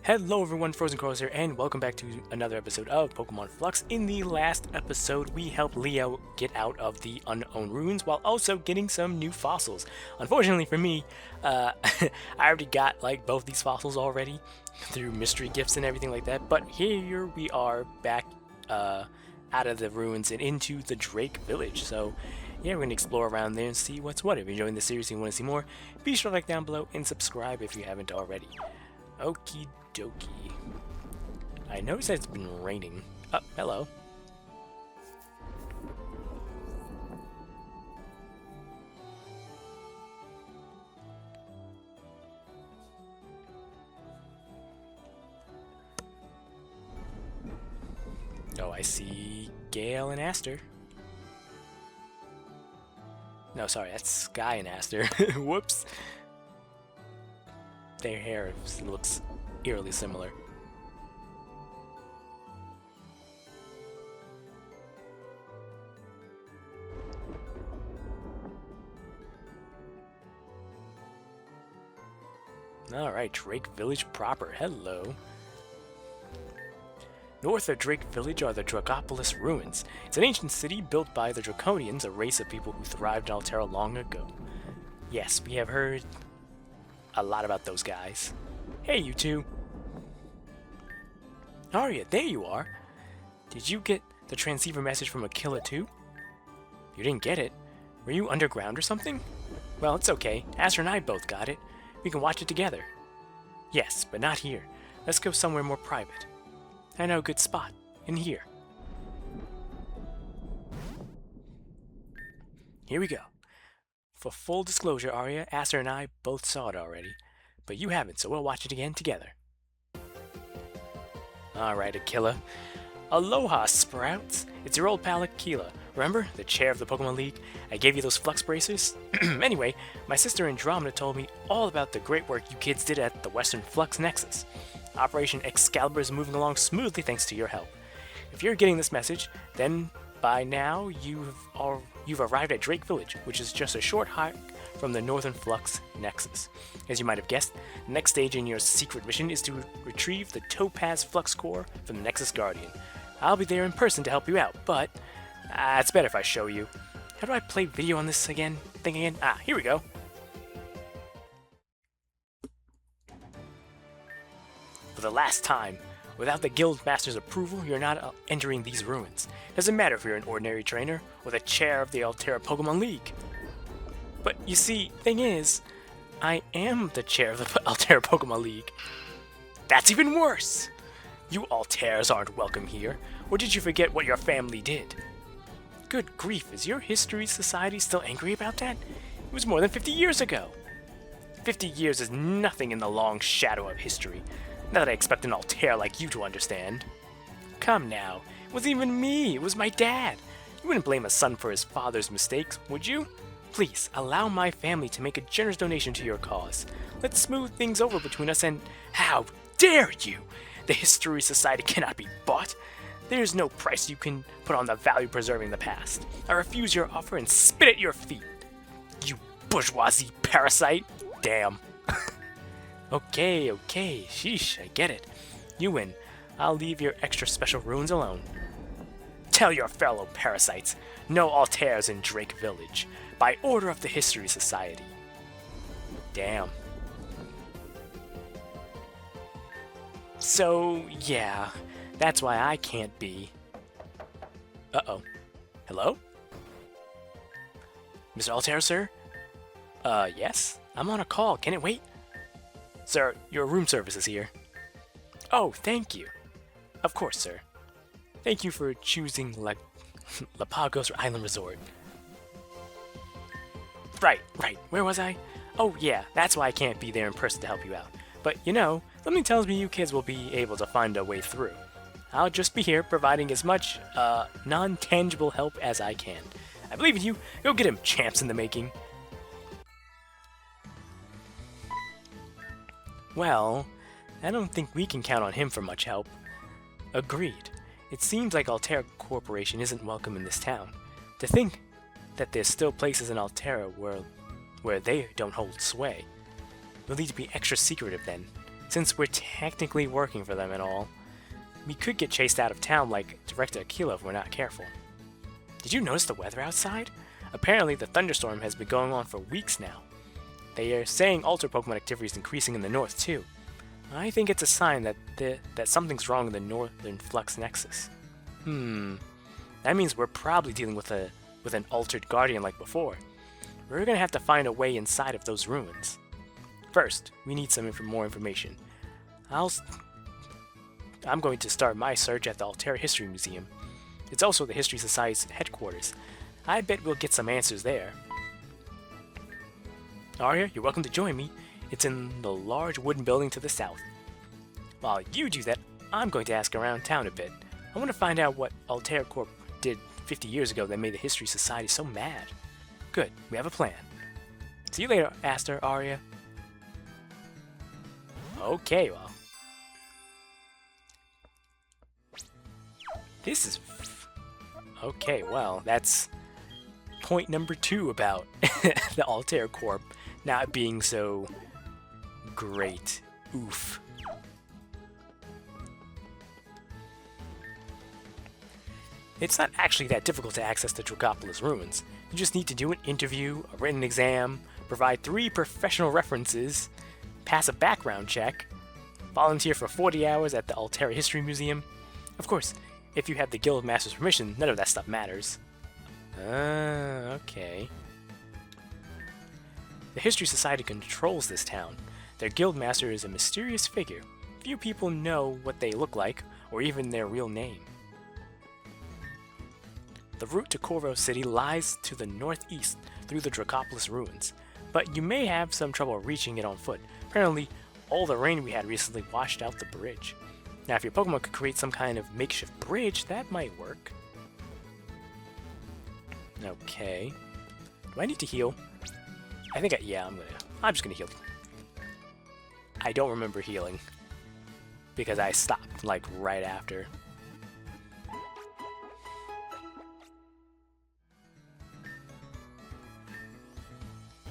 Hello everyone, FrozenColress here, and welcome back to another episode of Pokemon Flux. In the last episode, we helped Leo get out of the unknown ruins while also getting some new fossils. Unfortunately for me, I already got like both these fossils already through mystery gifts and everything like that, but here we are back out of the ruins and into the Drake village. So yeah, we're going to explore around there and see what's what. If you're enjoying the series and you want to see more, be sure to like down below and subscribe if you haven't already. Okie dokie. I noticed that it's been raining. Oh, hello. Oh, I see Gale and Aster. No, sorry, that's Skye and Aster. Whoops. Their hair looks eerily similar. Alright, Drake Village proper. Hello. North of Drake Village are the Dracopolis ruins. It's an ancient city built by the Draconians, a race of people who thrived in Altera long ago. Yes, we have heard a lot about those guys. Hey, you two. Arya, there you are. Did you get the transceiver message from Aquila too? You didn't get it. Were you underground or something? Well, it's okay. Aster and I both got it. We can watch it together. Yes, but not here. Let's go somewhere more private. I know a good spot. In here. Here we go. For full disclosure, Arya, Aster and I both saw it already. But you haven't, so we'll watch it again together. Alright, Aquila. Aloha, Sprouts. It's your old pal Aquila. Remember? The chair of the Pokemon League? I gave you those Flux bracers? Anyway, my sister Andromeda told me all about the great work you kids did at the Western Flux Nexus. Operation Excalibur is moving along smoothly thanks to your help. If you're getting this message, then by now you've arrived at Drake Village, which is just a short hike from the Northern Flux Nexus. As you might have guessed, the next stage in your secret mission is to retrieve the Topaz Flux Core from the Nexus Guardian. I'll be there in person to help you out, but it's better if I show you. How do I play video on this thing again? Ah, here we go. For the last time, without the Guild Master's approval, you're not entering these ruins. Doesn't matter if you're an ordinary trainer or the chair of the Alter Pokémon League. But you see, thing is, I am the chair of the Alter Pokémon League. That's even worse! You Alters aren't welcome here, or did you forget what your family did? Good grief, is your History Society still angry about that? It was more than 50 years ago! 50 years is nothing in the long shadow of history. Not that I expect an Alter like you to understand. Come now, it wasn't even me, it was my dad. You wouldn't blame a son for his father's mistakes, would you? Please, allow my family to make a generous donation to your cause. Let's smooth things over between us and... How dare you! The History Society cannot be bought. There is no price you can put on the value preserving the past. I refuse your offer and spit at your feet. You bourgeoisie parasite! Damn. Okay, sheesh, I get it. You win. I'll leave your extra special ruins alone. Tell your fellow parasites, no Alters in Drake Village, by order of the History Society. Damn. So, yeah, that's why I can't be... Uh-oh. Hello? Mr. Alter, sir? Yes? I'm on a call, can it wait? Sir, your room service is here. Oh, thank you. Of course, sir. Thank you for choosing Lapagos Island Resort. Right. Where was I? Oh, yeah, that's why I can't be there in person to help you out. But, you know, something tells me you kids will be able to find a way through. I'll just be here providing as much, non-tangible help as I can. I believe in you. Go get him, champs in the making. Well, I don't think we can count on him for much help. Agreed. It seems like Altera Corporation isn't welcome in this town. To think that there's still places in Altera where they don't hold sway. We'll need to be extra secretive then. since we're technically working for them and all, we could get chased out of town like Director Aquila if we're not careful. Did you notice the weather outside? Apparently the thunderstorm has been going on for weeks now. They are saying Alter Pokémon activity is increasing in the north too. I think it's a sign that something's wrong in the northern Flux Nexus. That means we're probably dealing with an altered guardian like before. We're gonna have to find a way inside of those ruins. First, we need some more information. I'm going to start my search at the Altera History Museum. It's also the History Society's headquarters. I bet we'll get some answers there. Arya, you're welcome to join me. It's in the large wooden building to the south. While you do that, I'm going to ask around town a bit. I want to find out what Alter Corp did 50 years ago that made the History Society so mad. Good, we have a plan. See you later, Aster, Arya. Okay, well. This is... Okay, well, that's point number 2 about the Alter Corp not being so great. Oof. It's not actually that difficult to access the Dracopolis ruins. You just need to do an interview, a written exam, provide 3 professional references, pass a background check, volunteer for 40 hours at the Altera History Museum. Of course, if you have the Guild Master's permission, none of that stuff matters. Okay. The History Society controls this town. Their Guild Master is a mysterious figure. Few people know what they look like, or even their real name. The route to Corvo City lies to the northeast through the Dracopolis ruins, but you may have some trouble reaching it on foot. Apparently, all the rain we had recently washed out the bridge. Now, if your Pokemon could create some kind of makeshift bridge, that might work. Okay. Do I need to heal? I think I'm just gonna heal. I don't remember healing, because I stopped, like, right after.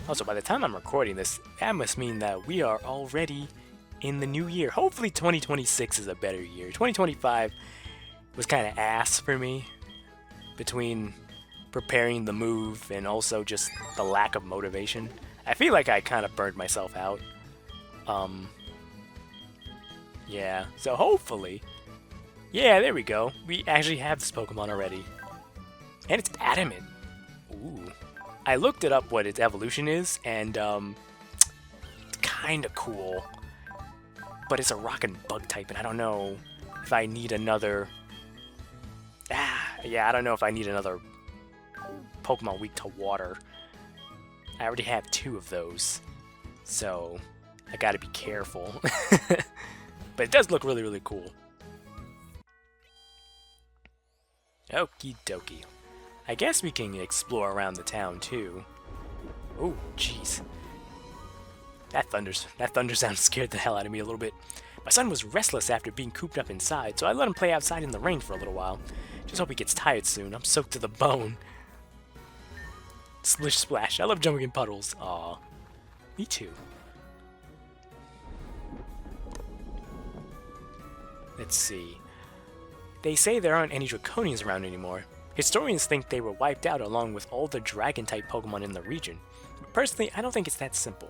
Also, by the time I'm recording this, that must mean that we are already in the new year. Hopefully 2026 is a better year. 2025 was kind of ass for me, between preparing the move and also just the lack of motivation. I feel like I kind of burned myself out. Yeah, so hopefully... Yeah, there we go. We actually have this Pokemon already. And it's adamant. Ooh. I looked it up what its evolution is, and it's kind of cool. But it's a rock and bug type, and I don't know if I need another... yeah, I don't know if I need another Pokemon weak to water. I already have 2 of those, so I gotta be careful. But it does look really, really cool. Okie dokie. I guess we can explore around the town too. Oh, jeez. That thunder sound scared the hell out of me a little bit. My son was restless after being cooped up inside, so I let him play outside in the rain for a little while. Just hope he gets tired soon. I'm soaked to the bone. Splish splash. I love jumping in puddles. Aw. Me too. Let's see. They say there aren't any Draconians around anymore. Historians think they were wiped out along with all the Dragon-type Pokemon in the region. Personally, I don't think it's that simple.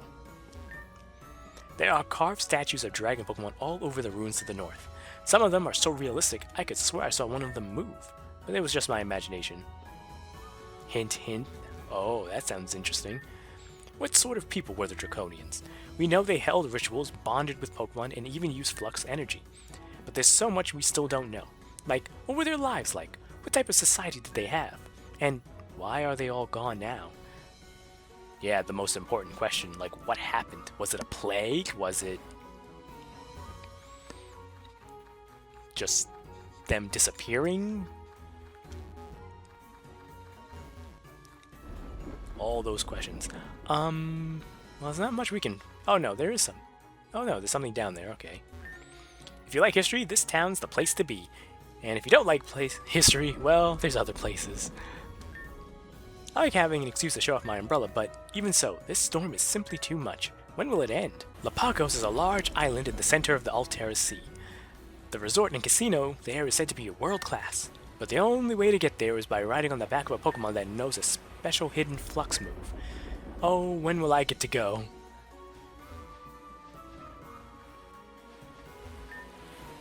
There are carved statues of Dragon Pokemon all over the ruins to the north. Some of them are so realistic, I could swear I saw one of them move. But it was just my imagination. Hint, hint. Oh, that sounds interesting. What sort of people were the Draconians? We know they held rituals, bonded with Pokemon, and even used Flux energy. But there's so much we still don't know. Like, what were their lives like? What type of society did they have? And why are they all gone now? Yeah, the most important question, like, what happened? Was it a plague? Was it just them disappearing? All those questions. Well, there's not much we can... Oh, no, there is some. Oh, no, there's something down there. Okay. If you like history, this town's the place to be. And if you don't like history, well, there's other places. I like having an excuse to show off my umbrella, but even so, this storm is simply too much. When will it end? Lapagos is a large island in the center of the Altera Sea. The resort and casino there is said to be world-class, but the only way to get there is by riding on the back of a Pokemon that knows a special hidden Flux move. Oh, when will I get to go?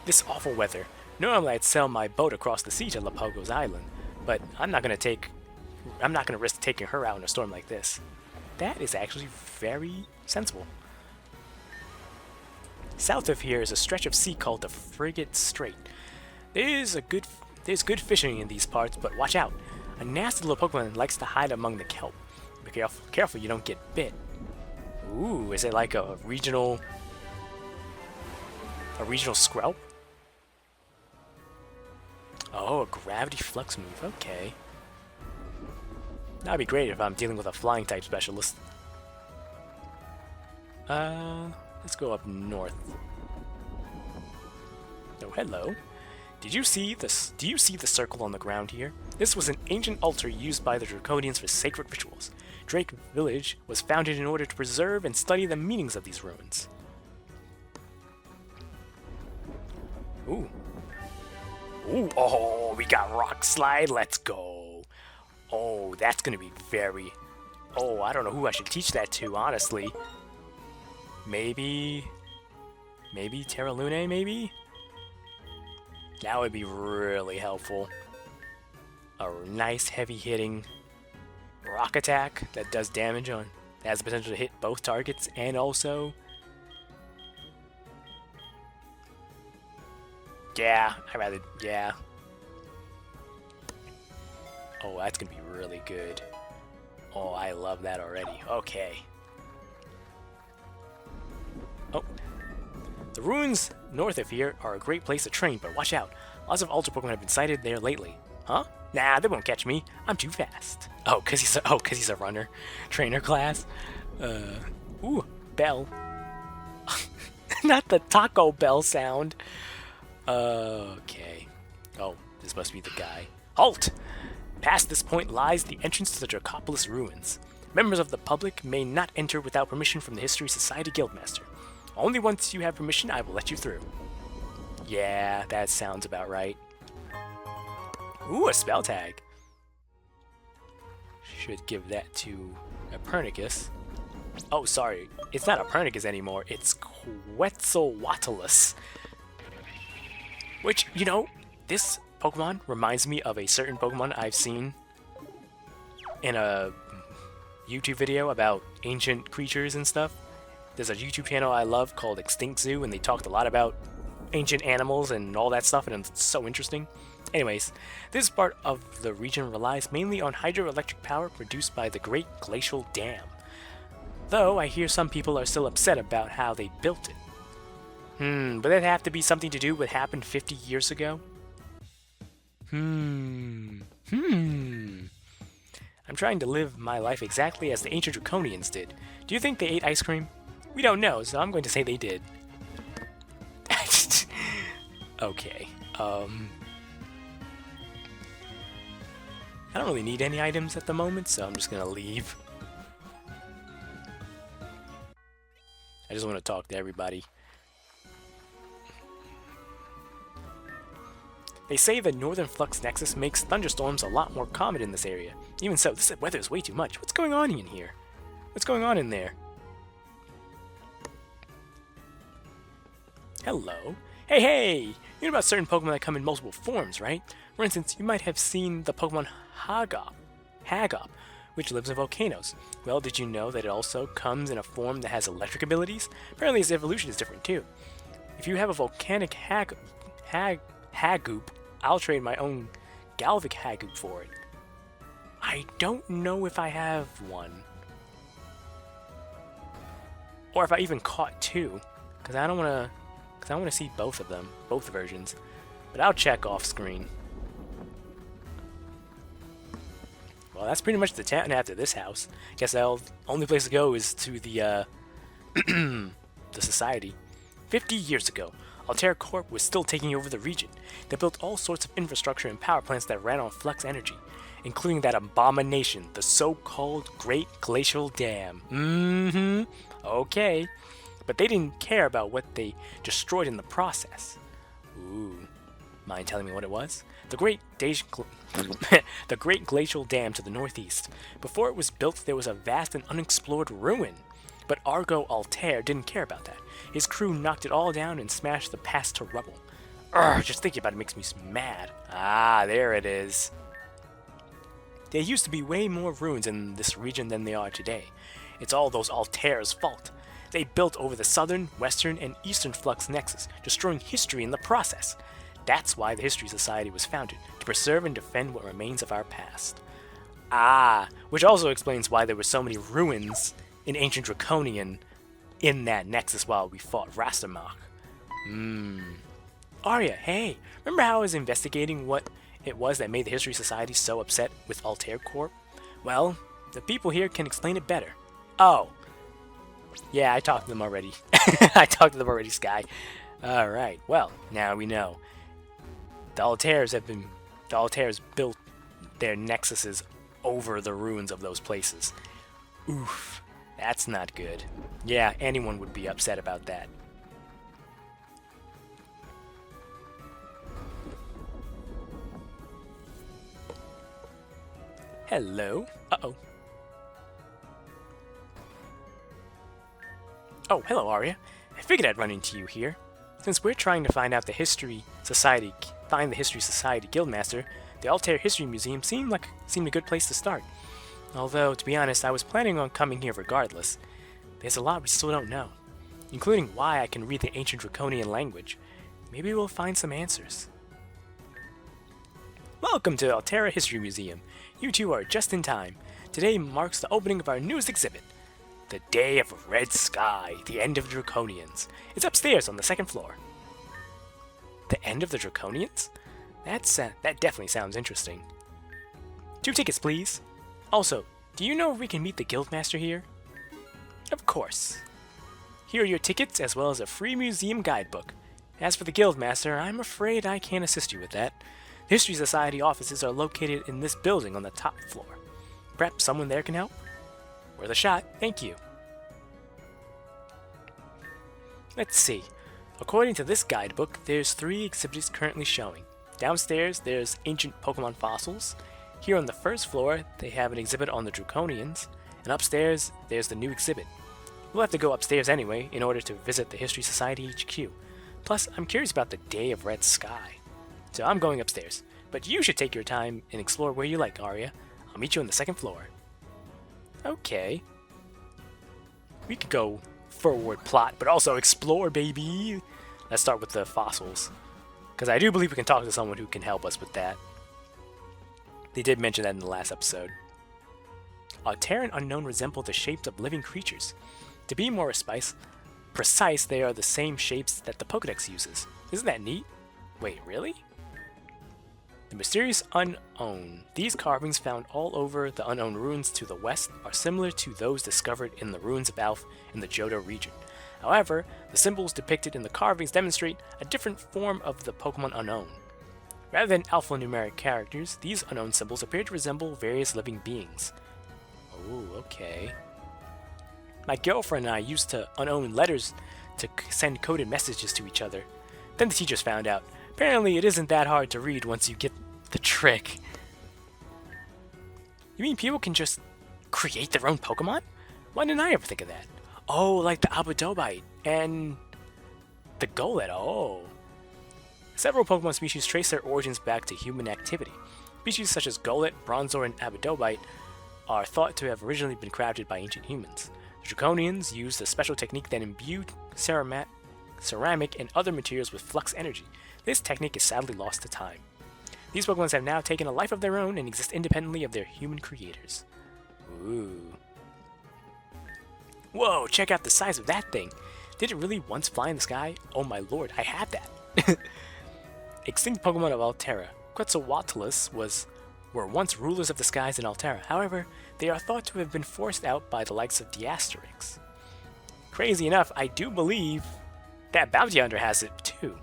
This awful weather. Normally I'd sail my boat across the sea to Lapagos Island, but I'm not gonna risk taking her out in a storm like this. That is actually very sensible. South of here is a stretch of sea called the Frigate Strait. There's good fishing in these parts, but watch out. A nasty little Pokemon likes to hide among the kelp. Be careful you don't get bit. Ooh, is it like a regional Skrelp? Oh, a Gravity Flux move, okay. That'd be great if I'm dealing with a flying type specialist. Let's go up north. Oh, hello. Do you see the circle on the ground here? This was an ancient altar used by the Draconians for sacred rituals. Drake Village was founded in order to preserve and study the meanings of these ruins. Ooh. Ooh, oh, we got Rock Slide, let's go. Oh, that's gonna be very... Oh, I don't know who I should teach that to, honestly. Maybe Terra Lune, maybe? That would be really helpful. A nice heavy-hitting rock attack that does damage on... has the potential to hit both targets, and also... Yeah, yeah. Oh, that's gonna be really good. Oh, I love that already. Okay. Oh. The ruins north of here are a great place to train, but watch out. Lots of Alter Pokemon have been sighted there lately. Huh? Nah, they won't catch me. I'm too fast. Oh, cause he's a runner. Trainer class. Ooh, Bell. Not the Taco Bell sound. Okay. Oh, this must be the guy. Halt! Past this point lies the entrance to the Dracopolis ruins. Members of the public may not enter without permission from the History Society Guildmaster. Only once you have permission, I will let you through. Yeah, that sounds about right. Ooh, a spell tag. Should give that to Epernicus. Oh, sorry. It's not Epernicus anymore. It's Quetzalcoatlus. Which, you know, this Pokemon reminds me of a certain Pokemon I've seen in a YouTube video about ancient creatures and stuff. There's a YouTube channel I love called Extinct Zoo, and they talked a lot about ancient animals and all that stuff, and it's so interesting. Anyways, this part of the region relies mainly on hydroelectric power produced by the Great Glacial Dam. Though I hear some people are still upset about how they built it. Would that have to be something to do with what happened 50 years ago? I'm trying to live my life exactly as the ancient Draconians did. Do you think they ate ice cream? We don't know, so I'm going to say they did. Okay, I don't really need any items at the moment, so I'm just gonna leave. I just want to talk to everybody. They say the Northern Flux Nexus makes thunderstorms a lot more common in this area. Even so, this weather is way too much. What's going on in here? What's going on in there? Hello. Hey, hey! You know about certain Pokemon that come in multiple forms, right? For instance, you might have seen the Pokemon Hagop, which lives in volcanoes. Well, did you know that it also comes in a form that has electric abilities? Apparently its evolution is different too. If you have a volcanic Hagoop, I'll trade my own Galvic Hagoop for it. I don't know if I have one. Or if I even caught two. Because I want to see both of them, both versions. But I'll check off screen. Well, that's pretty much the town after this house. Guess the only place to go is to the the society. 50 years ago, Alter Corp was still taking over the region. They built all sorts of infrastructure and power plants that ran on flux energy, including that abomination, the so-called Great Glacial Dam. Okay. But they didn't care about what they destroyed in the process. Ooh. Mind telling me what it was? The Great Glacial Dam to the northeast. Before it was built, there was a vast and unexplored ruin. But Argo Alter didn't care about that. His crew knocked it all down and smashed the past to rubble. Just thinking about it makes me mad. Ah, there it is. There used to be way more ruins in this region than there are today. It's all those Altera's fault. They built over the southern, western, and eastern flux nexus, destroying history in the process. That's why the History Society was founded, to preserve and defend what remains of our past. Ah, which also explains why there were so many ruins in ancient Draconian in that nexus while we fought Rastamach. Arya, hey, remember how I was investigating what it was that made the History Society so upset with Alter Corp? Well, the people here can explain it better. Oh. Yeah, I talked to them already. Skye. Alright, well, now we know. The Alters built their nexuses over the ruins of those places. Oof, that's not good. Yeah, anyone would be upset about that. Hello? Uh-oh. Oh, hello, Arya. I figured I'd run into you here. Since we're trying to find the History Society Guildmaster, the Alter History Museum seemed a good place to start. Although, to be honest, I was planning on coming here regardless. There's a lot we still don't know, including why I can read the ancient Draconian language. Maybe we'll find some answers. Welcome to the Altera History Museum. You two are just in time. Today marks the opening of our newest exhibit, the Day of Red Skye, the End of the Draconians. It's upstairs on the second floor. The End of the Draconians? That definitely sounds interesting. 2 tickets, please. Also, do you know if we can meet the Guildmaster here? Of course. Here are your tickets, as well as a free museum guidebook. As for the Guildmaster, I'm afraid I can't assist you with that. The History Society offices are located in this building on the top floor. Perhaps someone there can help? Worth a shot, thank you. Let's see. According to this guidebook, there's 3 exhibits currently showing. Downstairs, there's ancient Pokemon fossils. Here on the first floor, they have an exhibit on the Draconians. And upstairs, there's the new exhibit. We'll have to go upstairs anyway in order to visit the History Society HQ. Plus, I'm curious about the Day of Red Skye. So I'm going upstairs. But you should take your time and explore where you like, Arya. I'll meet you on the second floor. Okay. We could go forward plot, but also explore, baby! Let's start with the fossils, because I do believe we can talk to someone who can help us with that. They did mention that in the last episode. Altera and Unknown resemble the shapes of living creatures. To be more precise, they are the same shapes that the Pokédex uses. Isn't that neat? Wait, really? The mysterious Unknown. These carvings found all over the Unknown ruins to the west are similar to those discovered in the ruins of Alph in the Johto region. However, the symbols depicted in the carvings demonstrate a different form of the Pokemon Unknown. Rather than alphanumeric characters, these Unknown symbols appear to resemble various living beings. Oh, okay. My girlfriend and I used to Unknown letters to send coded messages to each other. Then the teachers found out. Apparently, it isn't that hard to read once you get the trick. You mean people can just create their own Pokemon? Why didn't I ever think of that? Oh, like the Abadobite and the Golett. Oh. Several Pokemon species trace their origins back to human activity. Species such as Golett, Bronzor, and Abadobite are thought to have originally been crafted by ancient humans. The Draconians used a special technique that imbued ceramic and other materials with flux energy. This technique is sadly lost to time. These Pokemon have now taken a life of their own and exist independently of their human creators. Ooh. Whoa, check out the size of that thing. Did it really once fly in the sky? Oh my lord, I had that. Extinct Pokemon of Altera. Quetzalcoatlus were once rulers of the skies in Altera. However, they are thought to have been forced out by the likes of the Asterix. Crazy enough, I do believe That bounty hunter has it too.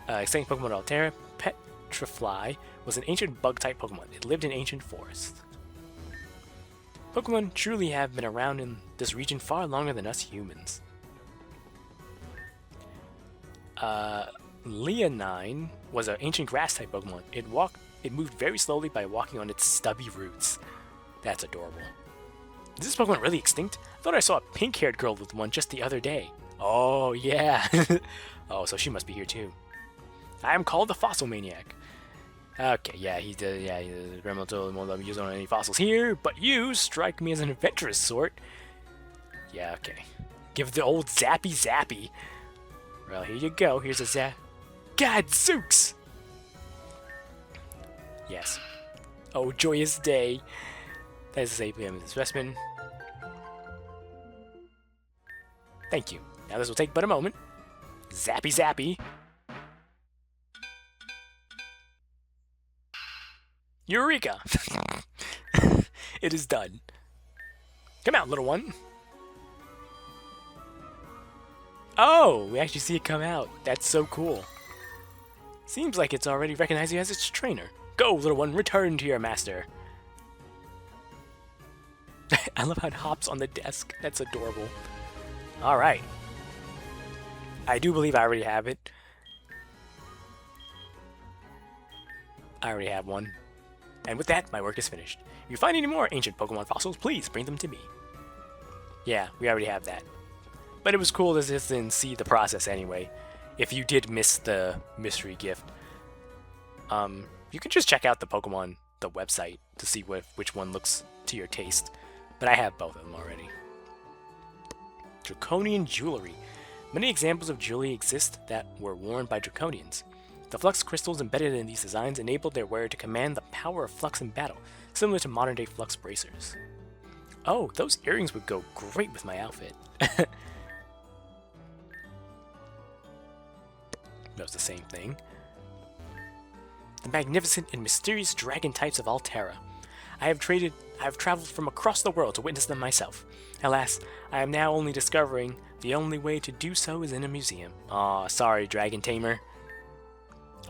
Extinct Pokemon Altera, Petrifly, was an ancient bug-type Pokemon. It lived in ancient forests. Pokemon truly have been around in this region far longer than us humans. Leonine was an ancient grass-type Pokemon. It moved very slowly by walking on its stubby roots. That's adorable. Is this Pokemon really extinct? I thought I saw a pink-haired girl with one just the other day. Oh, yeah. Oh, so she must be here too. I am called the Fossil Maniac. Okay, yeah, he's the Remoto won't let me use on any fossils here, but you strike me as an adventurous sort. Yeah, okay. Give the old zappy zappy. Well, here you go. Here's a zap. Gadzooks! Yes. Oh, joyous day. That is a specimen. Thank you. Now this will take but a moment. Zappy zappy. Eureka! It is done. Come out, little one. Oh, we actually see it come out. That's so cool. Seems like it's already recognized you as its trainer. Go, little one, return to your master. I love how it hops on the desk. That's adorable. Alright. I do believe I already have it. I already have one. And with that, my work is finished. If you find any more ancient Pokemon fossils, please bring them to me. Yeah, we already have that. But it was cool to just see the process anyway. If you did miss the mystery gift, you can just check out the website, to see which one looks to your taste. But I have both of them already. Draconian jewelry. Many examples of jewelry exist that were worn by Draconians. The flux crystals embedded in these designs enabled their wearer to command the power of flux in battle, similar to modern-day flux bracers. Oh, those earrings would go great with my outfit. That was the same thing. The magnificent and mysterious dragon types of Altera. I have traveled from across the world to witness them myself. Alas, I am now only discovering the only way to do so is in a museum. Aw, sorry, Dragon Tamer.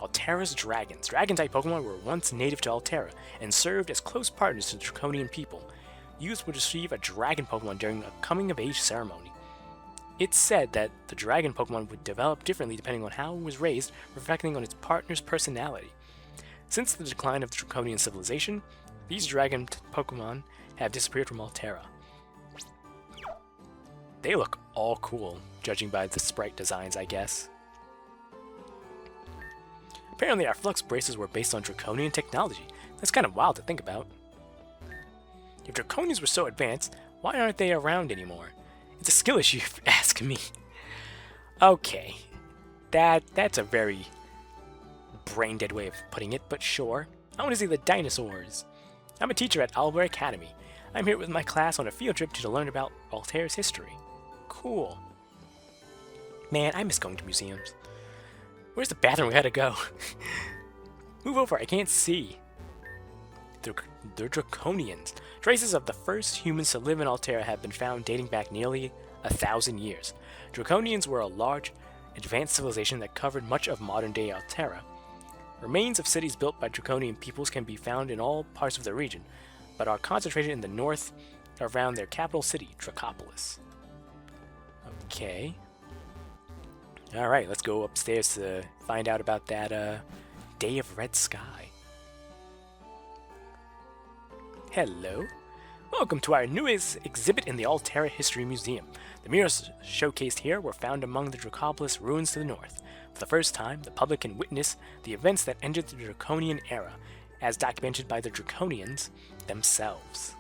Altera's dragons. Dragon-type Pokemon were once native to Altera and served as close partners to the Draconian people. Youth would receive a dragon Pokemon during a coming-of-age ceremony. It's said that the dragon Pokemon would develop differently depending on how it was raised, reflecting on its partner's personality. Since the decline of the Draconian civilization, these dragon Pokemon have disappeared from Altera. They look all cool, judging by the sprite designs, I guess. Apparently our flux bracers were based on Draconian technology. That's kind of wild to think about. If Draconians were so advanced, why aren't they around anymore? It's a skill issue, if you ask me. Okay. That's a very brain-dead way of putting it, but sure. I want to see the dinosaurs. I'm a teacher at Alter Academy. I'm here with my class on a field trip to learn about Altera's history. Cool. Man, I miss going to museums. Where's the bathroom? We gotta go. Move over, I can't see. They're Draconians. Traces of the first humans to live in Altera have been found dating back nearly 1,000 years. Draconians were a large, advanced civilization that covered much of modern-day Altera. Remains of cities built by Draconian peoples can be found in all parts of the region, but are concentrated in the north around their capital city, Dracopolis. Okay. Alright, let's go upstairs to find out about that Day of Red Sky. Hello. Welcome to our newest exhibit in the Altera History Museum. The murals showcased here were found among the Dracopolis ruins to the north. For the first time, the public can witness the events that ended the Draconian era, as documented by the Draconians themselves.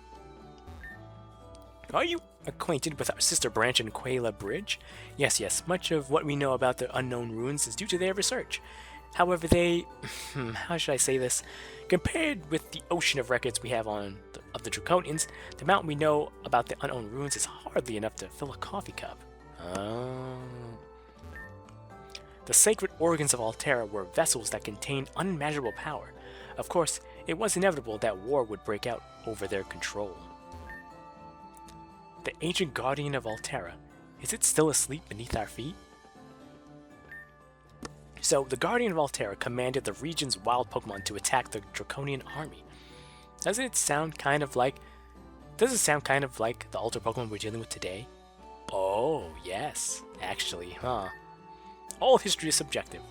Are you acquainted with our sister branch in Quayla Bridge? Yes, much of what we know about the unknown ruins is due to their research. However, how should I say this? Compared with the ocean of records we have of the Draconians, the amount we know about the unknown ruins is hardly enough to fill a coffee cup. Oh. The sacred organs of Altera were vessels that contained unimaginable power. Of course, it was inevitable that war would break out over their control. The ancient guardian of Altera, Is it still asleep beneath our feet? So, the Guardian of Altera commanded the region's wild Pokemon to attack the Draconian army. Does it sound kind of like the Alter Pokemon we're dealing with today? Oh, yes, actually, huh? All history is subjective.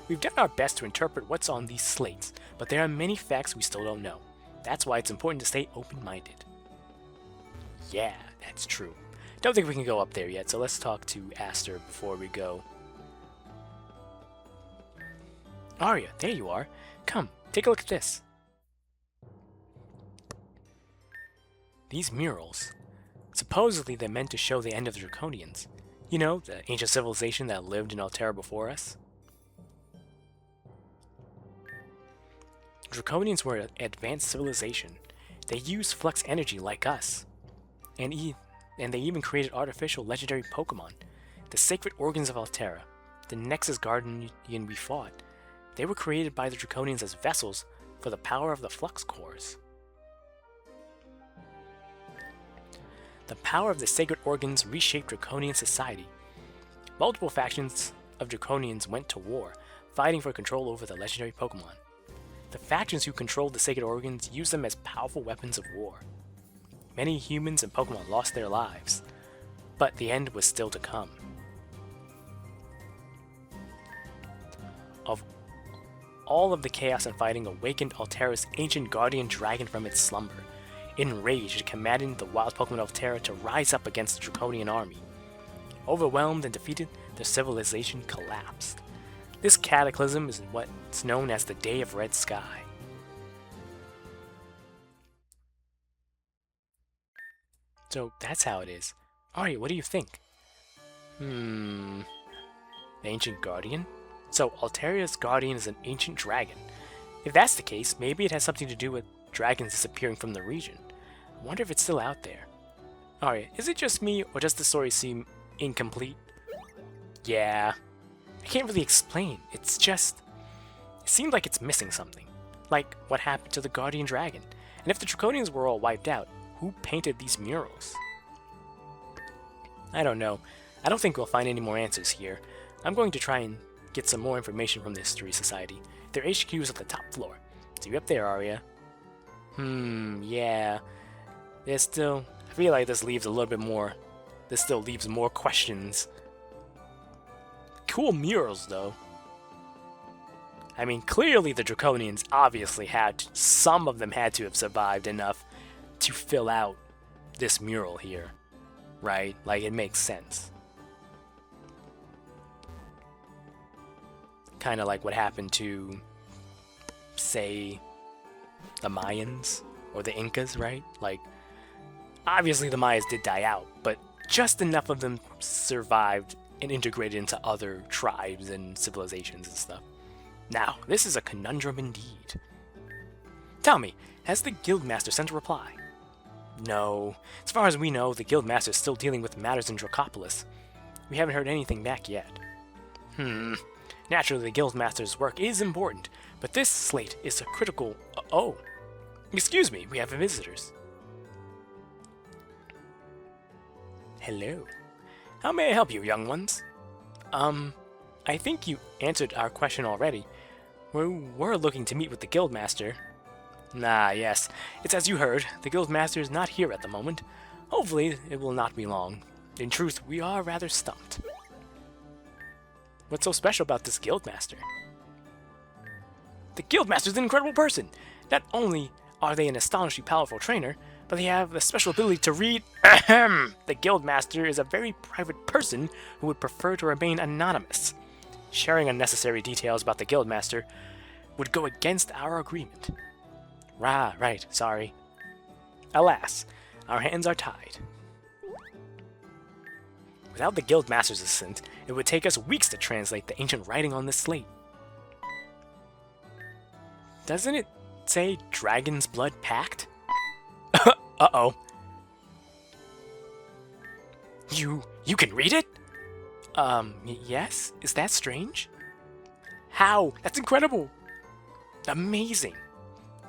We've done our best to interpret what's on these slates, but there are many facts we still don't know. That's why it's important to stay open-minded. Yeah, that's true. Don't think we can go up there yet, so let's talk to Aster before we go. Arya, there you are. Come, take a look at this. These murals, supposedly they're meant to show the end of the Draconians. You know, the ancient civilization that lived in Altera before us. Draconians were an advanced civilization. They used flux energy like us. And they even created artificial legendary Pokemon. The sacred organs of Altera, the Nexus Guardian we fought, they were created by the Draconians as vessels for the power of the Flux cores. The power of the sacred organs reshaped Draconian society. Multiple factions of Draconians went to war, fighting for control over the legendary Pokemon. The factions who controlled the sacred organs used them as powerful weapons of war. Many humans and Pokemon lost their lives, but the end was still to come. Of all of the chaos and fighting awakened Altera's ancient guardian dragon from its slumber. Enraged, it commanded the wild Pokemon of Altera to rise up against the Draconian army. Overwhelmed and defeated, the civilization collapsed. This cataclysm is what's known as the Day of Red Sky. So that's how it is. Arya, what do you think? The ancient guardian? So Altera's guardian is an ancient dragon. If that's the case, maybe it has something to do with dragons disappearing from the region. I wonder if it's still out there. Arya, is it just me, or does the story seem incomplete? Yeah. I can't really explain. It's just... It seemed like it's missing something. Like what happened to the guardian dragon. And if the Draconians were all wiped out, who painted these murals? I don't know. I don't think we'll find any more answers here. I'm going to try and get some more information from the History Society. Their HQ is on the top floor. So you're up there, Arya. Yeah. There's still... I feel like this leaves a little bit more... This still leaves more questions. Cool murals, though. I mean, clearly the Draconians obviously had... Some of them had to have survived enough to fill out this mural here. Right? Like, it makes sense. Kind of like what happened to, say, the Mayans or the Incas, right? Like, obviously the Mayas did die out, but just enough of them survived and integrated into other tribes and civilizations and stuff. Now, this is a conundrum indeed. Tell me, has the Guildmaster sent a reply? No. As far as we know, the Guildmaster is still dealing with matters in Dracopolis. We haven't heard anything back yet. Naturally, the Guildmaster's work is important, but this slate is a critical... Oh! Excuse me, we have visitors. Hello. How may I help you, young ones? I think you answered our question already. We're looking to meet with the Guildmaster. Ah, yes. It's as you heard. The Guildmaster is not here at the moment. Hopefully, it will not be long. In truth, we are rather stumped. What's so special about this Guildmaster? The Guildmaster is an incredible person! Not only are they an astonishingly powerful trainer, but they have the special ability to read... Ahem! The Guildmaster is a very private person who would prefer to remain anonymous. Sharing unnecessary details about the Guildmaster would go against our agreement. Right, sorry. Alas, our hands are tied. Without the Guildmaster's assistance, it would take us weeks to translate the ancient writing on this slate. Doesn't it say Dragon's Blood Pact? Uh-oh. You can read it? Yes? Is that strange? How? That's incredible! Amazing!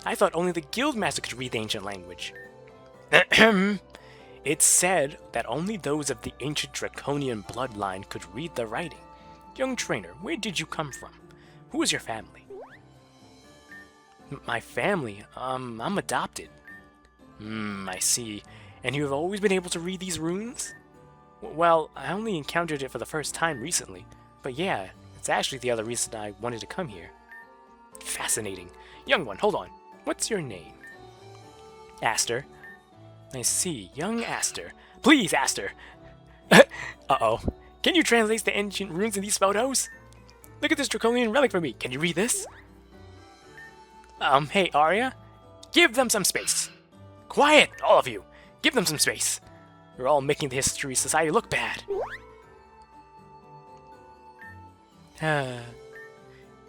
I thought only the Guildmaster could read the ancient language. It's said that only those of the ancient Draconian bloodline could read the writing. Young trainer, where did you come from? Who is your family? My family? I'm adopted. I see. And you have always been able to read these runes? Well, I only encountered it for the first time recently. But yeah, it's actually the other reason I wanted to come here. Fascinating. Young one, hold on. What's your name? Aster. I see. Young Aster. Please, Aster! Uh-oh. Can you translate the ancient runes in these photos? Look at this draconian relic for me. Can you read this? Hey, Arya? Give them some space. Quiet, all of you. Give them some space. You're all making the History Society look bad.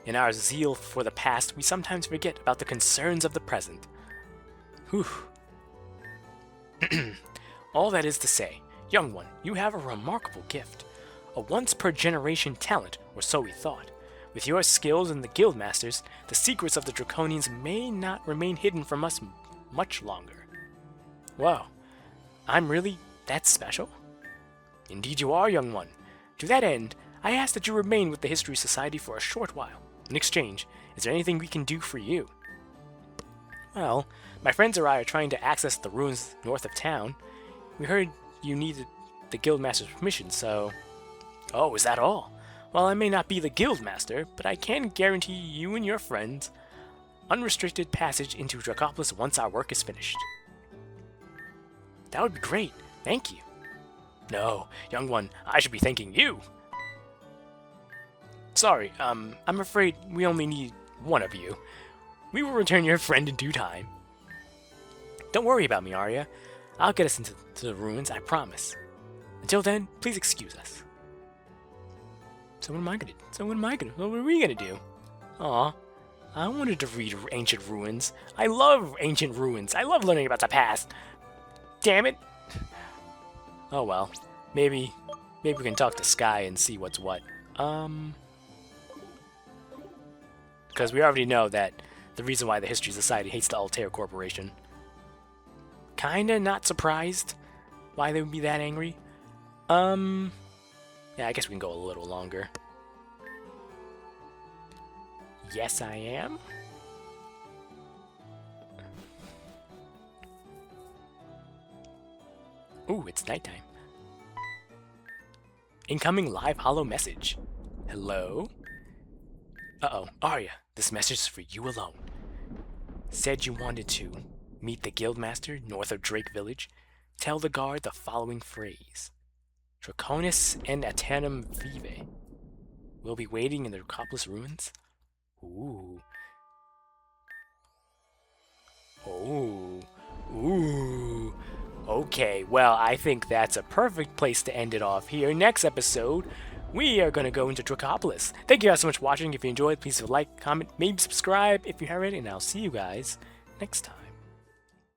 In our zeal for the past, we sometimes forget about the concerns of the present. Whew. All that is to say, young one, you have a remarkable gift. A once-per-generation talent, or so we thought. With your skills and the Guildmasters, the secrets of the Draconians may not remain hidden from us much longer. Whoa, I'm really that special? Indeed you are, young one. To that end, I ask that you remain with the History Society for a short while. In exchange, is there anything we can do for you? Well, my friends and I are trying to access the ruins north of town. We heard you needed the Guildmaster's permission, so... Oh, is that all? Well, I may not be the Guildmaster, but I can guarantee you and your friends unrestricted passage into Dracopolis once our work is finished. That would be great. Thank you. No, young one, I should be thanking you. Sorry, I'm afraid we only need one of you. We will return your friend in due time. Don't worry about me, Arya. I'll get us into the ruins, I promise. Until then, please excuse us. So what are we gonna do? Aw, I wanted to read ancient ruins. I love ancient ruins. I love learning about the past. Damn it. Oh well, maybe we can talk to Skye and see what's what. Because we already know that the reason why the History Society hates the Alter Corporation. Kinda not surprised why they would be that angry. Yeah, I guess we can go a little longer. Yes, I am. Ooh, it's nighttime. Incoming live holo message. Hello? Uh-oh, Arya, this message is for you alone. Said you wanted to meet the Guildmaster north of Drake Village. Tell the guard the following phrase. Draconis and Aeternum Vive. We'll be waiting in the Dracopolis ruins. Ooh. Oh. Ooh. Okay, well, I think that's a perfect place to end it off here. Next episode, we are going to go into Dracopolis. Thank you guys so much for watching. If you enjoyed, please leave a like, comment, maybe subscribe if you haven't, and I'll see you guys next time.